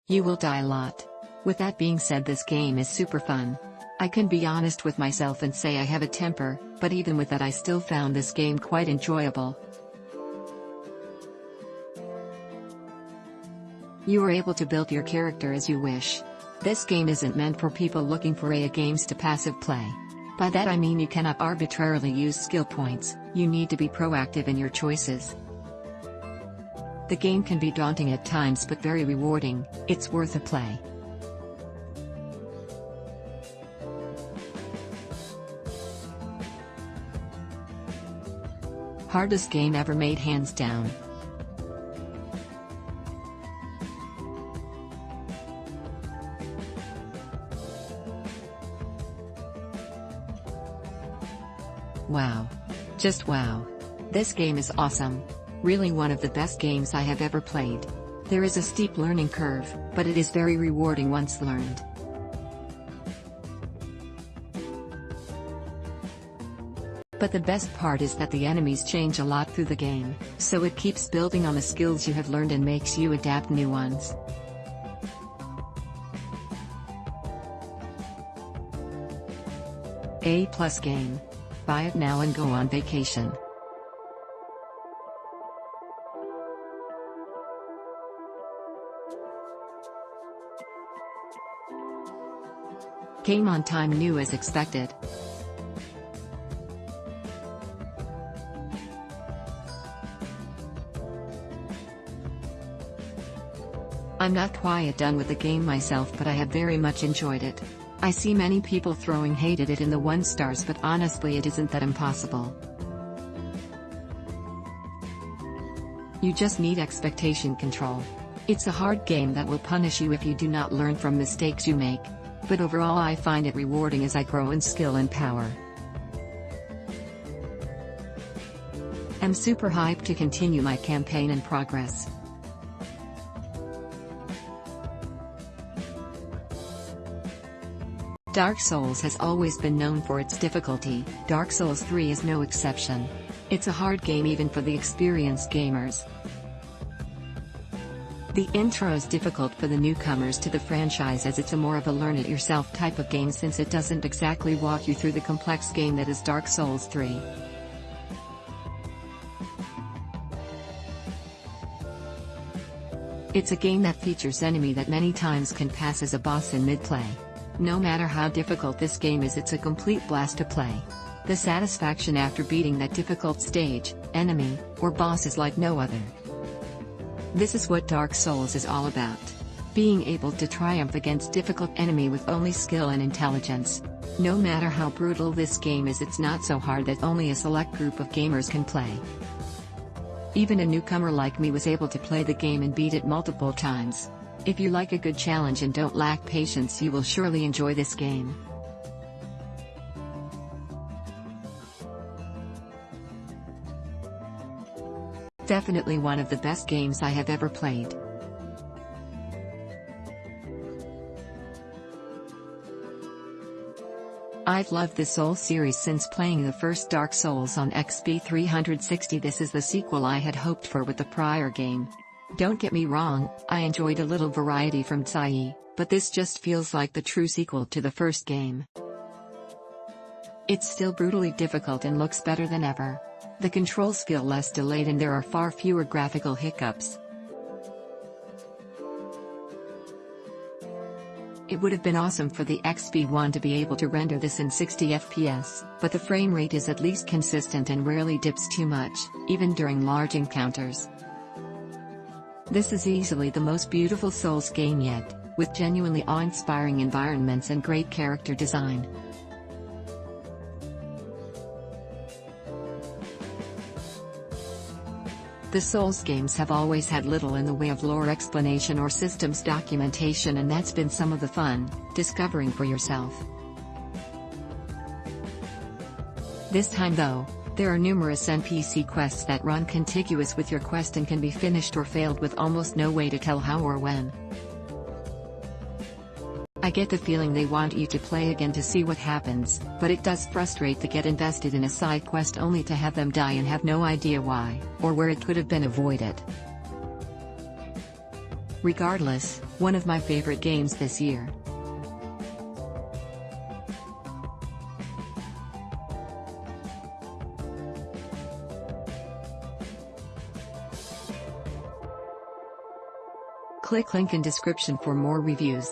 You will die a lot. With that being said, this game is super fun. I can be honest with myself and say I have a temper, but even with that I still found this game quite enjoyable. You are able to build your character as you wish. This game isn't meant for people looking for AI games to passive play. By that I mean you cannot arbitrarily use skill points, you need to be proactive in your choices. The game can be daunting at times but very rewarding, it's worth a play. Hardest game ever made, hands down. Wow. Just wow. This game is awesome. Really one of the best games I have ever played. There is a steep learning curve, but it is very rewarding once learned. But the best part is that the enemies change a lot through the game, so it keeps building on the skills you have learned and makes you adapt new ones. A+ game. Buy it now and go on vacation. Came on time, new as expected. I'm not quite done with the game myself, but I have very much enjoyed it. I see many people throwing hate at it in the 1 stars, but honestly it isn't that impossible. You just need expectation control. It's a hard game that will punish you if you do not learn from mistakes you make. But overall I find it rewarding as I grow in skill and power. I'm super hyped to continue my campaign and progress. Dark Souls has always been known for its difficulty, Dark Souls 3 is no exception. It's a hard game even for the experienced gamers. The intro is difficult for the newcomers to the franchise as it's a more of a learn-it-yourself type of game, since it doesn't exactly walk you through the complex game that is Dark Souls 3. It's a game that features enemy that many times can pass as a boss in mid-play. No matter how difficult this game is, it's a complete blast to play. The satisfaction after beating that difficult stage, enemy, or boss is like no other. This is what Dark Souls is all about. Being able to triumph against difficult enemy with only skill and intelligence. No matter how brutal this game is, it's not so hard that only a select group of gamers can play. Even a newcomer like me was able to play the game and beat it multiple times. If you like a good challenge and don't lack patience, you will surely enjoy this game. Definitely one of the best games I have ever played. I've loved this Souls series since playing the first Dark Souls on XP 360. This is the sequel I had hoped for with the prior game. Don't get me wrong, I enjoyed a little variety from Tsai, but this just feels like the true sequel to the first game. It's still brutally difficult and looks better than ever. The controls feel less delayed and there are far fewer graphical hiccups. It would have been awesome for the XP1 to be able to render this in 60 FPS, but the frame rate is at least consistent and rarely dips too much, even during large encounters. This is easily the most beautiful Souls game yet, with genuinely awe-inspiring environments and great character design. The Souls games have always had little in the way of lore explanation or systems documentation, and that's been some of the fun, discovering for yourself. This time though, there are numerous NPC quests that run contiguous with your quest and can be finished or failed with almost no way to tell how or when. I get the feeling they want you to play again to see what happens, but it does frustrate to get invested in a side quest only to have them die and have no idea why, or where it could have been avoided. Regardless, one of my favorite games this year. Click link in description for more reviews.